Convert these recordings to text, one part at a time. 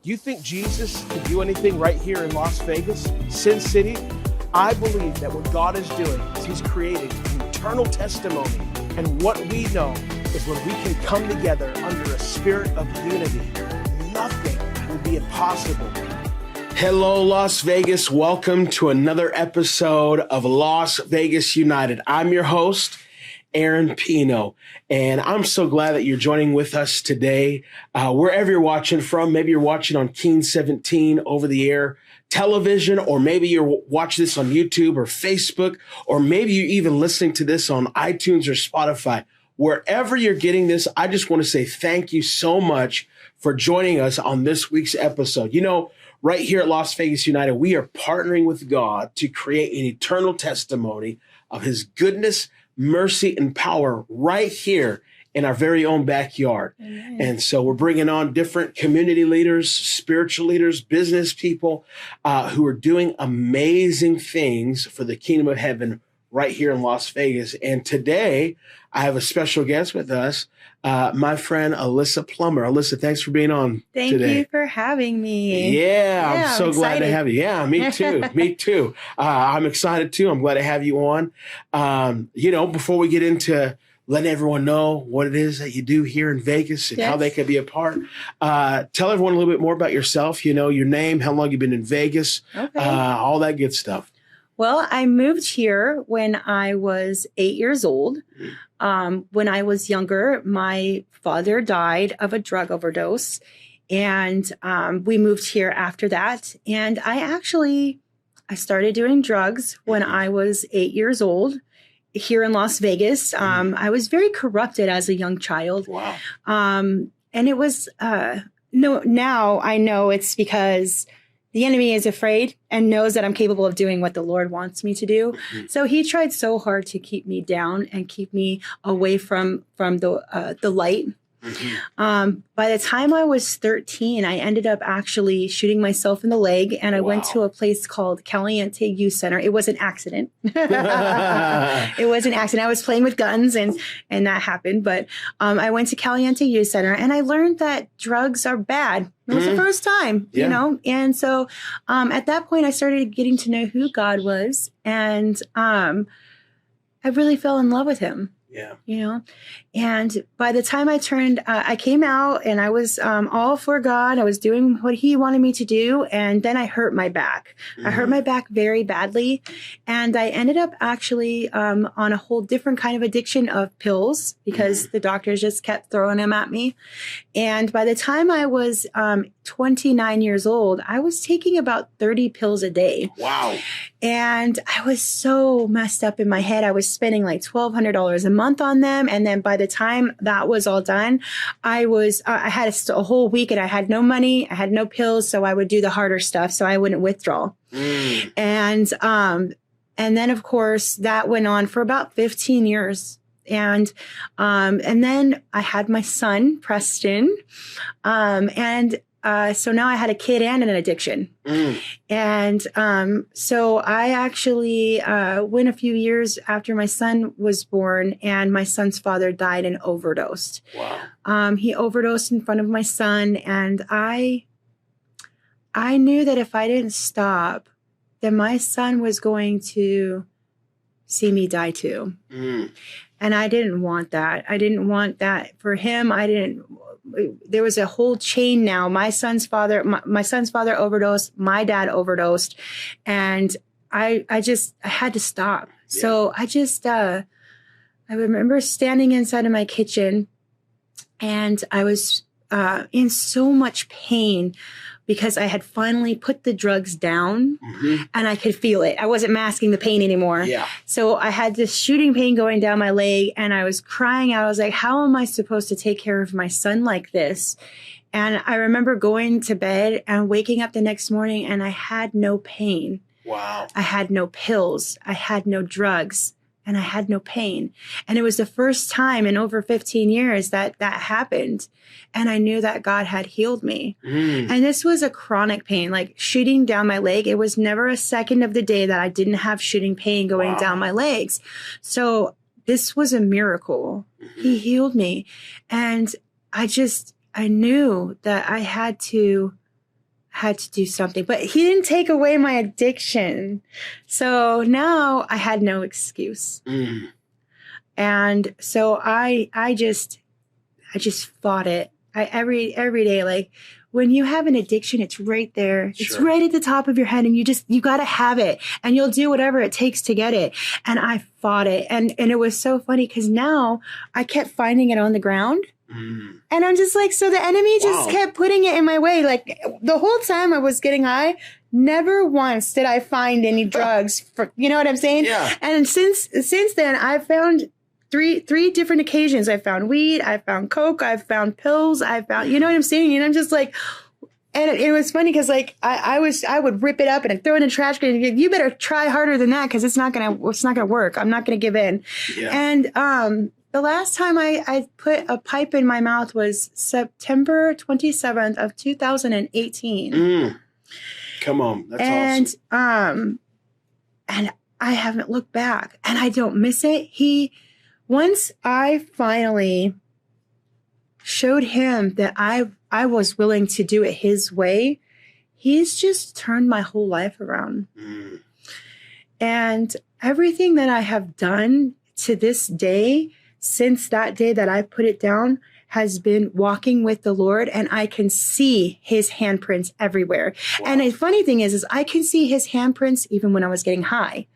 You think Jesus can do anything right here in Las Vegas, Sin City? I believe that what God is doing is He's creating an eternal testimony. And what we know is when we can come together under a spirit of unity, nothing will be impossible. Hello, Las Vegas. Welcome to another episode of Las Vegas United. I'm your host, Aaron Pino, and I'm so glad that you're joining with us today. Wherever you're watching from, maybe you're watching on Keen 17 over the air television, or maybe you're watching this on YouTube or Facebook, or maybe you're even listening to this on iTunes or Spotify. Wherever you're getting this, I just want to say thank you so much for joining us on this week's episode. You know, right here at Las Vegas United, we are partnering with God to create an eternal testimony of His goodness, mercy, and power right here in our very own backyard. Amen. And so we're bringing on different community leaders, spiritual leaders, business people who are doing amazing things for the kingdom of heaven right here in Las Vegas. And today I have a special guest with us, my friend Alysa Plummer. Alysa, thanks for being on today. Thank you for having me. Yeah, I'm so glad to have you. Yeah, me too. Me too. I'm excited too. I'm glad to have you on. Before we get into letting everyone know what it is that you do here in Vegas and how they can be a part, tell everyone a little bit more about yourself, your name, how long you've been in Vegas, all that good stuff. Well, I moved here when I was 8 years old. When I was younger, my father died of a drug overdose, and we moved here after that. And I started doing drugs when I was 8 years old here in Las Vegas. I was very corrupted as a young child. Wow. And it was, now I know it's because the enemy is afraid and knows that I'm capable of doing what the Lord wants me to do. Mm-hmm. So he tried so hard to keep me down and keep me away from the light. Mm-hmm. By the time I was 13, I ended up actually shooting myself in the leg, and I went to a place called Caliente Youth Center. It was an accident. It was an accident. I was playing with guns and that happened. But I went to Caliente Youth Center, and I learned that drugs are bad. It was the first time, And so at that point, I started getting to know who God was, and I really fell in love with Him. Yeah. And by the time I came out, and I was all for God. I was doing what He wanted me to do. And then I hurt my back. Mm-hmm. I hurt my back very badly. And I ended up actually on a whole different kind of addiction of pills, because the doctors just kept throwing them at me. And by the time I was 29 years old, I was taking about 30 pills a day. Wow. And I was so messed up in my head. I was spending like $1,200 a month on them. And then by the time that was all done, I had a whole week, and I had no money. I had no pills. So I would do the harder stuff so I wouldn't withdraw. And then of course that went on for about 15 years. And then I had my son, Preston. So now I had a kid and an addiction. And so I actually went a few years after my son was born, and my son's father died and overdosed. Wow. He overdosed in front of my son, and I knew that if I didn't stop, then my son was going to see me die too. And I didn't want that. I didn't want that for him. There was a whole chain now. My son's father overdosed. My dad overdosed. And I had to stop. Yeah. So I remember standing inside of my kitchen, and I was in so much pain because I had finally put the drugs down, and I could feel it. I wasn't masking the pain anymore. Yeah. So I had this shooting pain going down my leg, and I was crying out. I was like, how am I supposed to take care of my son like this? And I remember going to bed and waking up the next morning, and I had no pain. Wow. I had no pills. I had no drugs. And I had no pain. And it was the first time in over 15 years that happened. And I knew that God had healed me. And this was a chronic pain, like shooting down my leg. It was never a second of the day that I didn't have shooting pain going down my legs. So this was a miracle. He healed me. And I knew that I had to had to do something, but he didn't take away my addiction. So now I had no excuse. And so I just fought it. Every day, like when you have an addiction, it's right there. Sure. It's right at the top of your head, and you got to have it, and you'll do whatever it takes to get it. And I fought it. And it was so funny because now I kept finding it on the ground. And I'm just like, so the enemy just kept putting it in my way. Like the whole time I was getting high, never once did I find any drugs for, you know what I'm saying? Yeah. And since then I've found three different occasions. I found weed, I found coke, I've found pills, I found, you know what I'm saying? And I'm just like, and it was funny because like I would rip it up and I'd throw it in the trash can. And you better try harder than that because it's not gonna work. I'm not gonna give in. Yeah. And the last time I put a pipe in my mouth was September 27th of 2018. Come on, that's awesome. And I haven't looked back, and I don't miss it. Once I finally showed him that I was willing to do it his way, he's just turned my whole life around. And everything that I have done to this day, since that day that I put it down, has been walking with the Lord, and I can see his handprints everywhere. Wow. And the funny thing is I can see his handprints even when I was getting high.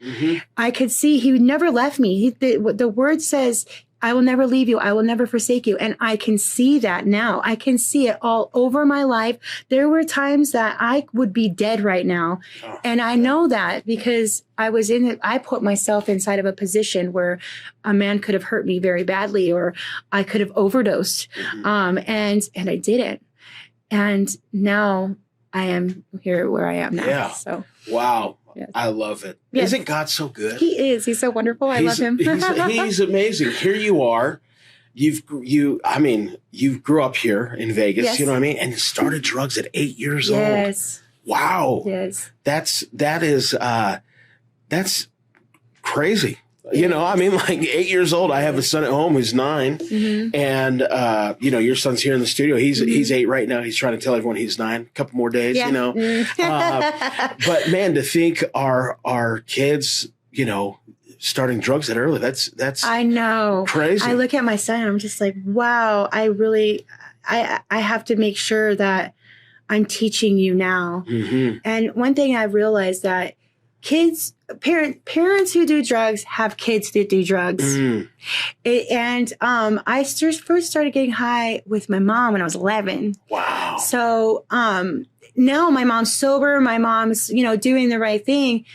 I could see he never left me. The word says, I will never leave you. I will never forsake you. And I can see that now. I can see it all over my life. There were times that I would be dead right now. And I know that because I put myself inside of a position where a man could have hurt me very badly, or I could have overdosed. And I didn't. And now I am here where I am now. Yeah. So. Wow. Yes. I love it. Yes. Isn't God so good? He is. He's so wonderful. I love him. He's amazing. Here you are. You grew up here in Vegas, yes. You know what I mean? And started drugs at 8 years old. Yes. Wow. Yes. That's crazy. You know, I mean, like 8 years old. I have a son at home who's 9, and your son's here in the studio. He's 8 right now. He's trying to tell everyone he's 9. A couple more days, you know. But man, to think our kids, starting drugs that early. That's I know, crazy. I look at my son and I'm just like, wow. I have to make sure that I'm teaching you now. And one thing I've realized that parents who do drugs have kids that do drugs. I first started getting high with my mom when I was 11. Wow. So now my mom's sober. My mom's, doing the right thing.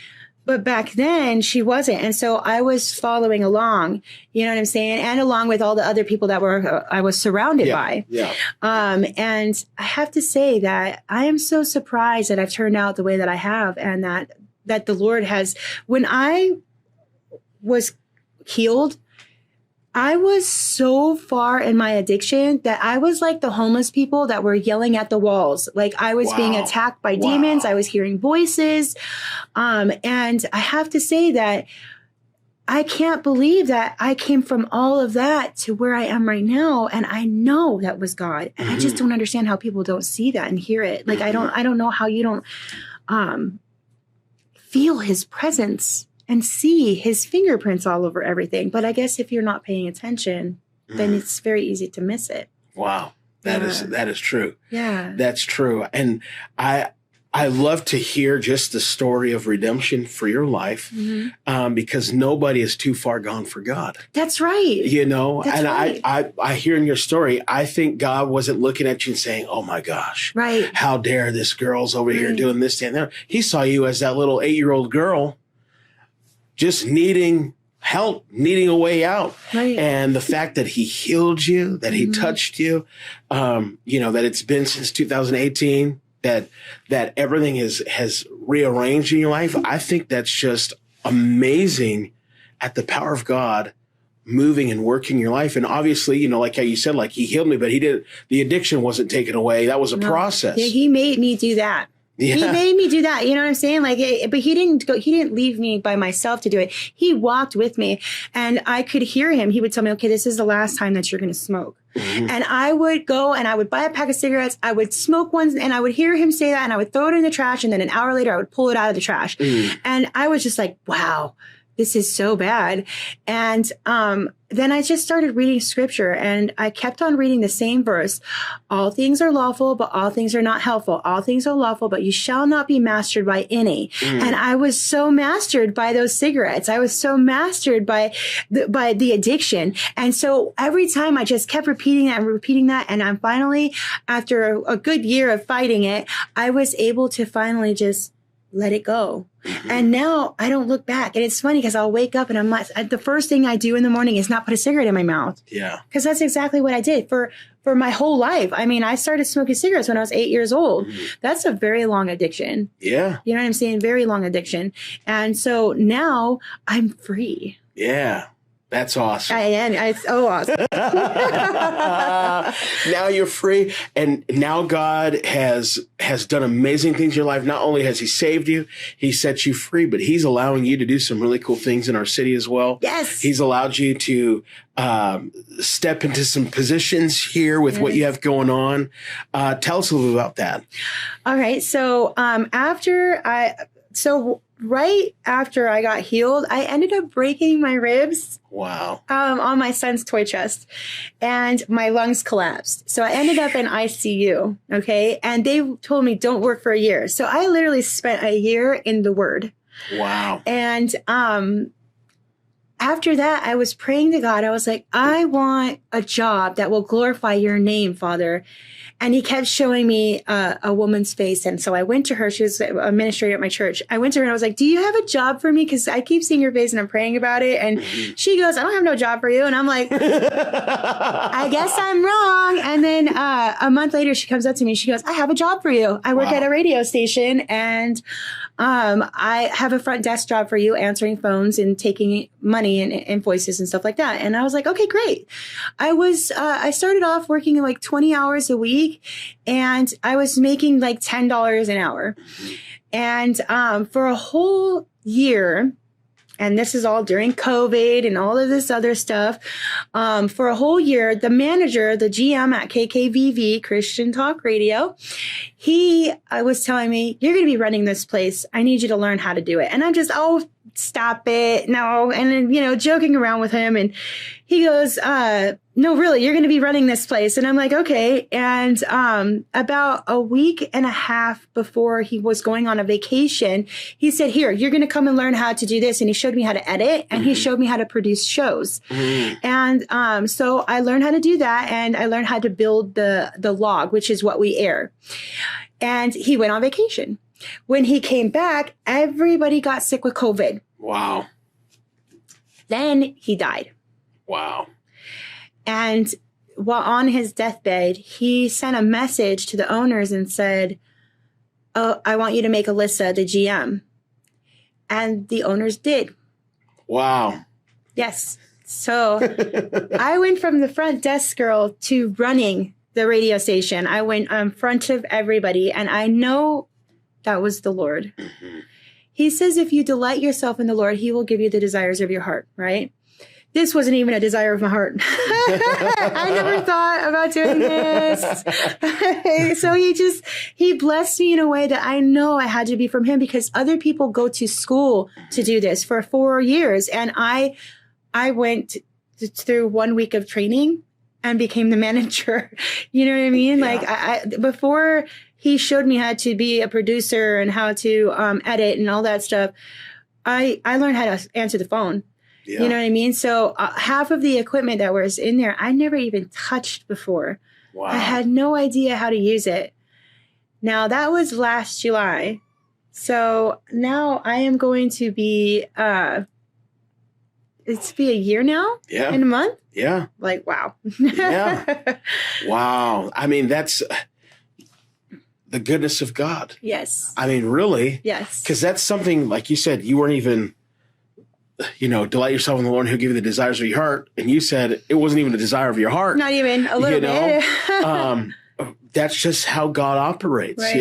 But back then she wasn't. And so I was following along, you know what I'm saying? And along with all the other people that I was surrounded by. Yeah. And I have to say that I am so surprised that I've turned out the way that I have, and that the Lord has. When I was healed, I was so far in my addiction that I was like the homeless people that were yelling at the walls. Like I was being attacked by demons. I was hearing voices. And I have to say that I can't believe that I came from all of that to where I am right now. And I know that was God. And I just don't understand how people don't see that and hear it. Like I don't know how you don't feel his presence and see his fingerprints all over everything. But I guess if you're not paying attention, then it's very easy to miss it. Wow. That is true. Yeah. That's true. And I love to hear just the story of redemption for your life, because nobody is too far gone for God. That's right. That's right. I hear in your story, I think God wasn't looking at you and saying, oh my gosh, right? How dare this girl's over here doing this and that. He saw you as that little 8-year-old girl just needing help, needing a way out. Right. And the fact that he healed you, that he touched you, that it's been since 2018, that everything has rearranged in your life. I think that's just amazing at the power of God moving and working your life. And obviously, like how you said, like he healed me, but the addiction wasn't taken away. That was a process. Yeah, he made me do that. He made me do that. You know what I'm saying? Like, but he didn't leave me by myself to do it. He walked with me, and I could hear him. He would tell me, okay, this is the last time that you're going to smoke. And I would go and I would buy a pack of cigarettes. I would smoke one, and I would hear him say that, and I would throw it in the trash. And then an hour later, I would pull it out of the trash. And I was just like, wow, this is so bad. And, then I just started reading scripture, and I kept on reading the same verse. All things are lawful, but all things are not helpful. All things are lawful, but you shall not be mastered by any. And I was so mastered by those cigarettes. I was so mastered by the addiction. And so every time I just kept repeating that and repeating that. And I'm finally, after a good year of fighting it, I was able to finally just let it go. And now I don't look back. And it's funny because I'll wake up and I'm like, the first thing I do in the morning is not put a cigarette in my mouth. Yeah. Because that's exactly what I did for my whole life. I mean, I started smoking cigarettes when I was 8 years old. That's a very long addiction. Yeah. You know what I'm saying? Very long addiction. And so now I'm free. Yeah. That's awesome. I am. It's so awesome. Now you're free. And now God has done amazing things in your life. Not only has he saved you, he set you free, but he's allowing you to do some really cool things in our city as well. Yes. He's allowed you to step into some positions here with what you have going on. Tell us a little about that. All right. So right after I got healed, I ended up breaking my ribs. Wow. On my son's toy chest, and my lungs collapsed. So I ended up in ICU. Okay. And they told me don't work for a year. So I literally spent a year in the Word. Wow. And, after that, I was praying to God. I was like, I want a job that will glorify your name, Father. And he kept showing me a woman's face. And so I went to her. She was an administrator at my church. I went to her and I was like, do you have a job for me? Because I keep seeing your face and I'm praying about it. And she goes, I don't have no job for you. And I'm like, I guess I'm wrong. And then a month later, she comes up to me. She goes, I have a job for you. I work at a radio station, and I have a front desk job for you, answering phones and taking money and invoices and stuff like that. And I was like, okay, great. I started off working like 20 hours a week, and I was making like $10 an hour. And for a whole year, and this is all during COVID and all of this other stuff, for a whole year, the manager, the GM at KKVV, Christian Talk Radio, he was telling me, you're going to be running this place. I need you to learn how to do it. And I'm just, oh, stop it. No. And then, joking around with him. And he goes, no, really, you're going to be running this place. And I'm like, okay. And about a week and a half before he was going on a vacation, he said, here, you're going to come and learn how to do this. And he showed me how to edit, and he showed me how to produce shows. And so I learned how to do that, and I learned how to build the log, which is what we air. And he went on vacation. When he came back, everybody got sick with COVID. Wow. Then he died. Wow. And while on his deathbed, he sent a message to the owners and said, oh, I want you to make Alysa the GM. And the owners did. Wow. Yes. So I went from the front desk girl to running the radio station. I went in front of everybody, and I know that was the Lord. He says, if you delight yourself in the Lord, he will give you the desires of your heart, right? This wasn't even a desire of my heart. I never thought about doing this. So he blessed me in a way that I know I had to be from him, because other people go to school to do this for 4 years. And I went through 1 week of training and became the manager. You know what I mean? Yeah. Like I before he showed me how to be a producer and how to edit and all that stuff, I learned how to answer the phone. Yeah. You know what I mean? So half of the equipment that was in there, I never even touched before. Wow. I had no idea how to use it. Now, that was last July. So now I am going to be, it's be a year now? Yeah. In a month? Yeah. Like, wow. Yeah. Wow. I mean, that's the goodness of God. Yes. I mean, really. Yes. Because that's something, like you said, you weren't even, delight yourself in the Lord who'll give you the desires of your heart. And you said it wasn't even a desire of your heart. Not even a little bit. That's just how God operates. Right.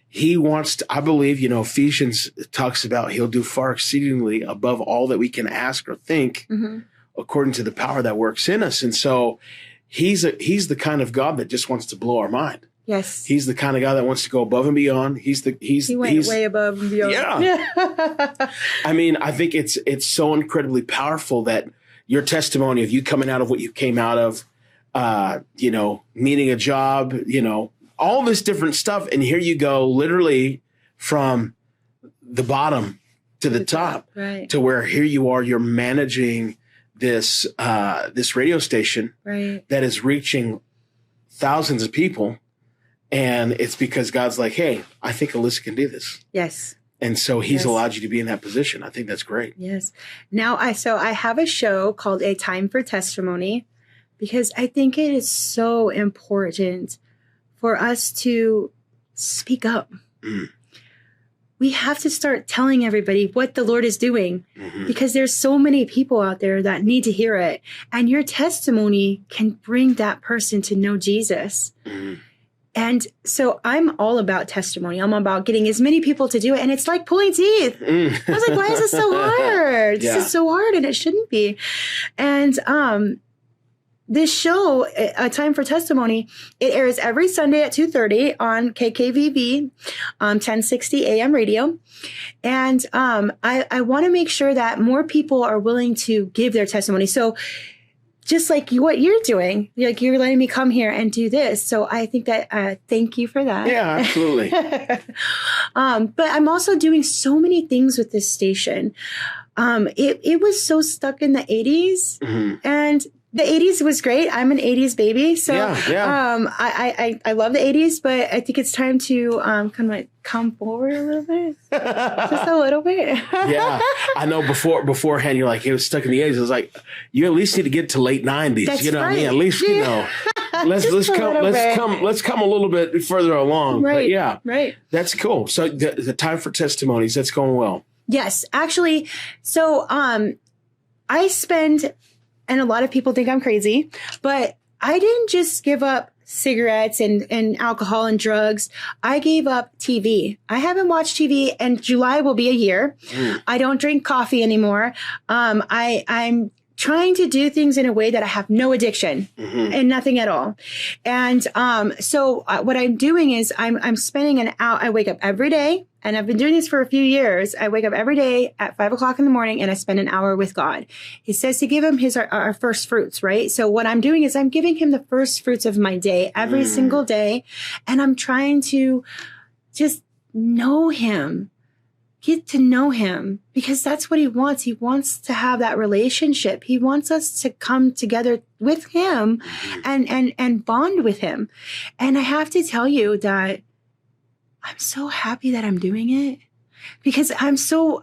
he wants to, I believe, Ephesians talks about he'll do far exceedingly above all that we can ask or think according to the power that works in us. And so he's the kind of God that just wants to blow our mind. Yes. He's the kind of guy that wants to go above and beyond. He went way above and beyond. Yeah. I mean, I think it's so incredibly powerful that your testimony of you coming out of what you came out of, needing a job, all this different stuff. And here you go, literally from the bottom to the top, right, to where here you are, you're managing this radio station that is reaching thousands of people. And it's because God's like, hey, I think Alysa can do this. Yes. And so he's allowed you to be in that position. I think that's great. Yes. Now, I have a show called A Time for Testimony, because I think it is so important for us to speak up. We have to start telling everybody what the Lord is doing, because there's so many people out there that need to hear it. And your testimony can bring that person to know Jesus. And so I'm all about testimony. I'm about getting as many people to do it. And it's like pulling teeth. I was like, why is this so hard? This is so hard, and it shouldn't be. And this show, A Time for Testimony, it airs every Sunday at 2:30 on KKVV, 1060 AM radio. And I want to make sure that more people are willing to give their testimony. So just like what you're doing, like you're letting me come here and do this. So I think that, thank you for that. Yeah, absolutely. But I'm also doing so many things with this station. It was so stuck in the 80s, and the 80s was great. I'm an 80s baby. So I love the 80s, but I think it's time to kind of like come forward a little bit. Just a little bit. Yeah. I know beforehand you're like, it was stuck in the 80s. I was like, you at least need to get to late 90s. That's what I mean? right. At least, let's come a little bit further along. Right. But yeah. Right. That's cool. So the Time for Testimonies, that's going well. Yes, actually. So I spend, and a lot of people think I'm crazy, but I didn't just give up cigarettes and alcohol and drugs. I gave up TV. I haven't watched TV, and July will be a year. I don't drink coffee anymore. I'm trying to do things in a way that I have no addiction and nothing at all. And so what I'm doing is I'm spending an hour. I wake up every day, and I've been doing this for a few years. I wake up every day at 5 o'clock in the morning, and I spend an hour with God. He says to give him our first fruits, right? So what I'm doing is I'm giving him the first fruits of my day every single day. And I'm trying to just know him, get to know him, because that's what he wants. He wants to have that relationship. He wants us to come together with him and bond with him. And I have to tell you that I'm so happy that I'm doing it, because I'm so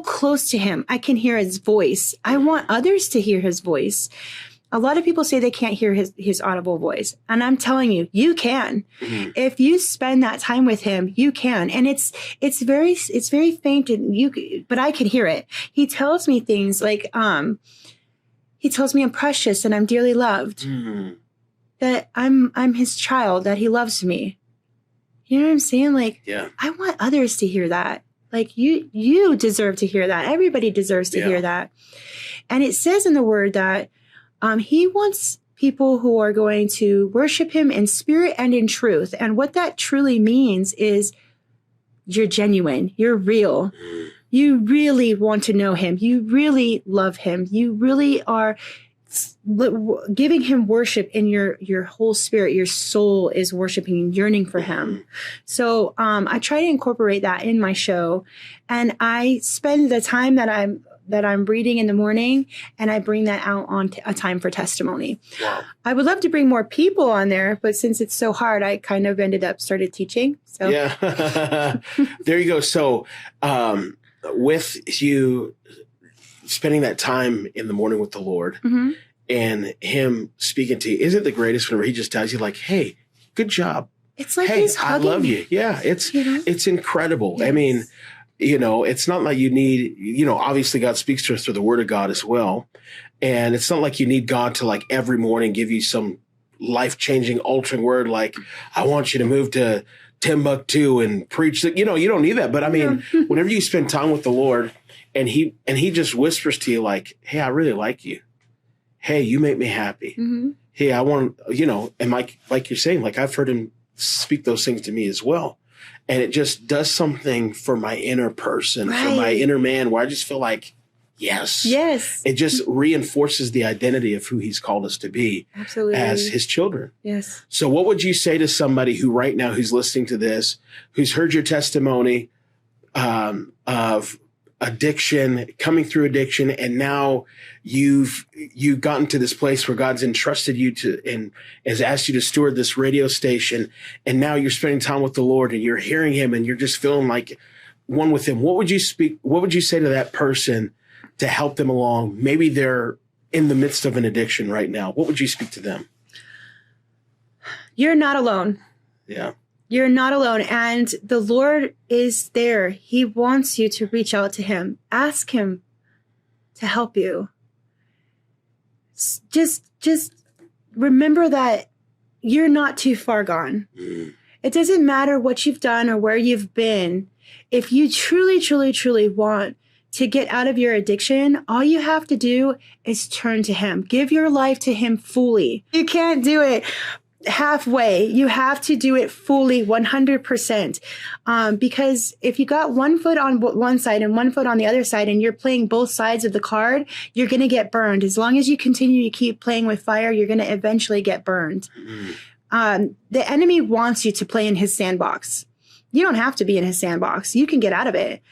close to him. I can hear his voice. I want others to hear his voice. A lot of people say they can't hear his audible voice. And I'm telling you, you can. If you spend that time with him, you can. And it's very faint, and but I can hear it. He tells me things like, he tells me I'm precious and I'm dearly loved, that I'm his child, that he loves me. You know what I'm saying? Like, I want others to hear that. Like you deserve to hear that. Everybody deserves to hear that. And it says in the word that he wants people who are going to worship him in spirit and in truth. And what that truly means is you're genuine, you're real. You really want to know him. You really love him. You really are giving him worship in your whole spirit. Your soul is worshiping and yearning for him. So I try to incorporate that in my show, and I spend the time that I'm reading in the morning, and I bring that out on A Time for Testimony. Wow. I would love to bring more people on there, but since it's so hard, I kind of started teaching. So yeah, there you go. So with you spending that time in the morning with the Lord and him speaking to you, isn't it the greatest whenever he just tells you like, hey, good job. It's like hey, he's hugging I love me. you. Yeah, it's incredible. Yes. I mean, it's not like you need, obviously God speaks to us through the word of God as well. And it's not like you need God to like every morning give you some life-changing, altering word like, I want you to move to Timbuktu and preach that, you don't need that. But I mean, whenever you spend time with the Lord and he just whispers to you like, hey, I really like you. Hey, you make me happy. Mm-hmm. Hey, I want, and like you're saying, like I've heard him speak those things to me as well. And it just does something for my inner person, for my inner man, where I just feel like, yes. It just reinforces the identity of who he's called us to be. Absolutely. As his children. Yes. So what would you say to somebody who right now, who's listening to this, who's heard your testimony of addiction, coming through addiction, and now you've gotten to this place where God's entrusted you to and has asked you to steward this radio station, and now you're spending time with the Lord and you're hearing him and you're just feeling like one with him. What would you say to that person to help them along? Maybe they're in the midst of an addiction right now. What would you speak to them? You're not alone. Yeah. You're not alone. And the Lord is there. He wants you to reach out to him. Ask him to help you. Just remember that you're not too far gone. Mm. It doesn't matter what you've done or where you've been. If you truly, truly, truly want to get out of your addiction, all you have to do is turn to him. Give your life to him fully. You can't do it halfway. You have to do it fully, 100%. Because if you got one foot on one side and one foot on the other side and you're playing both sides of the card, you're going to get burned. As long as you continue to keep playing with fire, you're going to eventually get burned. Mm. The enemy wants you to play in his sandbox. You don't have to be in his sandbox. You can get out of it.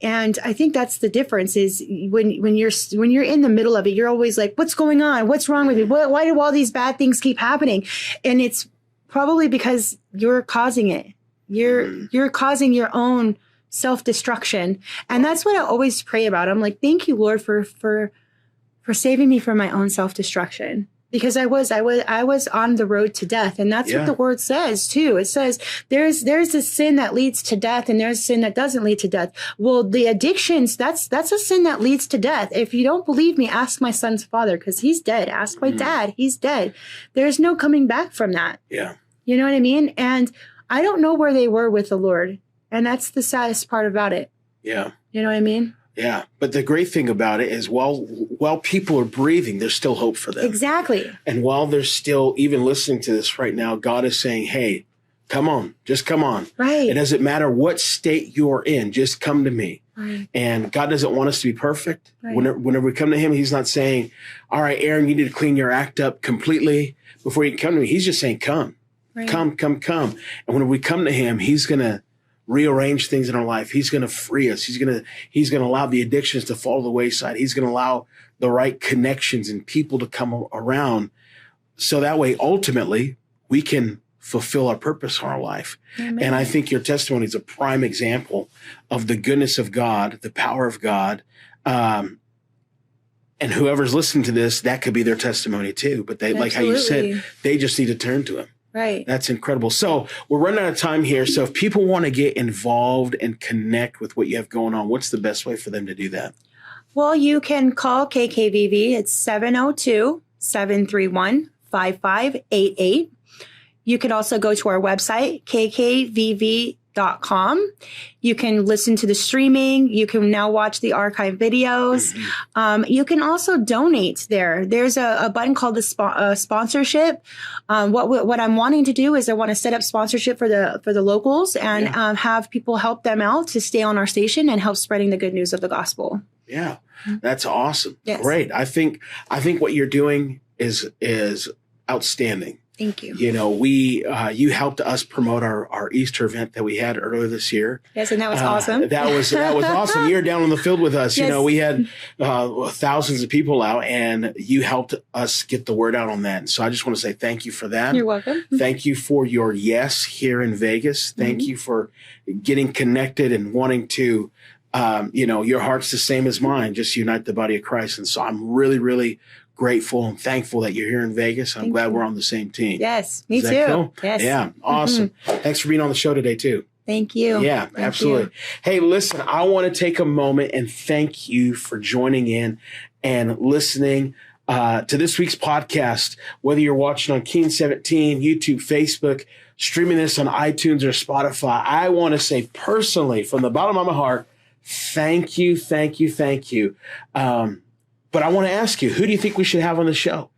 And I think that's the difference is when you're in the middle of it, you're always like, what's going on? What's wrong with me? Why do all these bad things keep happening? And it's probably because you're causing it. You're causing your own self-destruction. And that's what I always pray about. I'm like, thank you, Lord, for saving me from my own self-destruction. Because I was on the road to death. And that's what the word says too. It says there's a sin that leads to death and there's a sin that doesn't lead to death. Well, the addictions, that's a sin that leads to death. If you don't believe me, ask my son's father, because he's dead. Ask my dad. He's dead. There's no coming back from that. Yeah. You know what I mean? And I don't know where they were with the Lord. And that's the saddest part about it. Yeah. You know what I mean? Yeah. But the great thing about it is while people are breathing, there's still hope for them. Exactly. And while they're still even listening to this right now, God is saying, hey, come on, just come on. Right. It doesn't matter what state you're in, just come to me. Right. And God doesn't want us to be perfect. Right. Whenever we come to him, he's not saying, all right, Aaron, you need to clean your act up completely before you can come to me. He's just saying, come, come. And when we come to him, he's going to rearrange things in our life. He's going to free us. He's going to allow the addictions to fall to the wayside. He's going to allow the right connections and people to come around. So that way, ultimately, we can fulfill our purpose in our life. Amen. And I think your testimony is a prime example of the goodness of God, the power of God. And whoever's listening to this, that could be their testimony too. But they, like how you said, they just need to turn to him. Right. That's incredible. So we're running out of time here. So if people want to get involved and connect with what you have going on, what's the best way for them to do that? Well, you can call KKVV. It's 702-731-5588. You could also go to our website, kkvv.com. You can listen to the streaming. You can now watch the archive videos. Mm-hmm. You can also donate there. There's a button called the sponsorship. What I'm wanting to do is I want to set up sponsorship for the locals and have people help them out to stay on our station and help spreading the good news of the gospel. Yeah, that's awesome. Yes. Great. I think what you're doing is outstanding. Thank you. You know, you helped us promote our Easter event that we had earlier this year. Yes, and that was awesome. That was awesome. You were down on the field with us. Yes. You know, we had thousands of people out, and you helped us get the word out on that. And so I just want to say thank you for that. You're welcome. Thank you for your yes here in Vegas. Thank you for getting connected and wanting to, your heart's the same as mine, just unite the body of Christ. And so I'm really, really grateful and thankful that you're here in Vegas. I'm glad we're on the same team. Yes, me too. Cool? Yes. Yeah, awesome. Thanks for being on the show today, too. Thank you. Yeah, absolutely. Hey, listen, I want to take a moment and thank you for joining in and listening to this week's podcast. Whether you're watching on Keen 17, YouTube, Facebook, streaming this on iTunes or Spotify, I want to say personally, from the bottom of my heart, thank you, thank you, thank you. But I want to ask you, who do you think we should have on the show?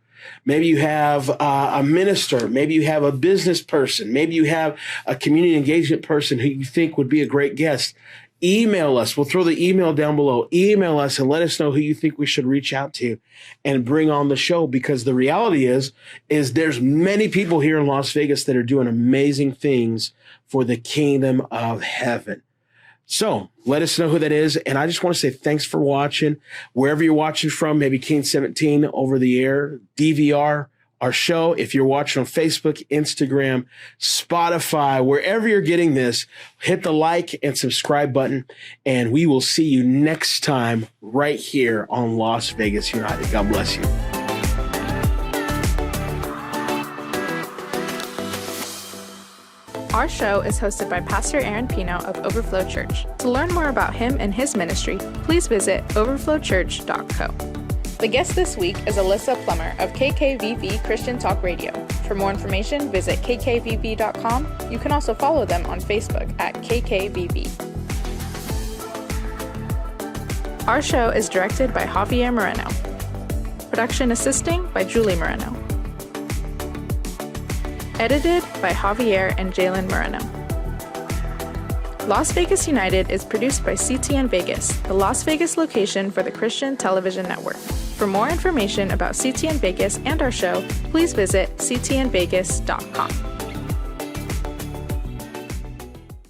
Maybe you have a minister. Maybe you have a business person. Maybe you have a community engagement person who you think would be a great guest. Email us. We'll throw the email down below. Email us and let us know who you think we should reach out to and bring on the show. Because the reality is there's many people here in Las Vegas that are doing amazing things for the kingdom of heaven. So let us know who that is. And I just want to say thanks for watching. Wherever you're watching from, maybe King 17 over the air, DVR, our show. If you're watching on Facebook, Instagram, Spotify, wherever you're getting this, hit the like and subscribe button. And we will see you next time right here on Las Vegas United. God bless you. Our show is hosted by Pastor Aaron Pino of Overflow Church. To learn more about him and his ministry, please visit overflowchurch.co. The guest this week is Alysa Plummer of KKVV Christian Talk Radio. For more information, visit kkvv.com. You can also follow them on Facebook at KKVV. Our show is directed by Javier Moreno. Production assisting by Julie Moreno. Edited by Javier and Jalen Moreno. Las Vegas United is produced by CTN Vegas, the Las Vegas location for the Christian Television Network. For more information about CTN Vegas and our show, please visit ctnvegas.com.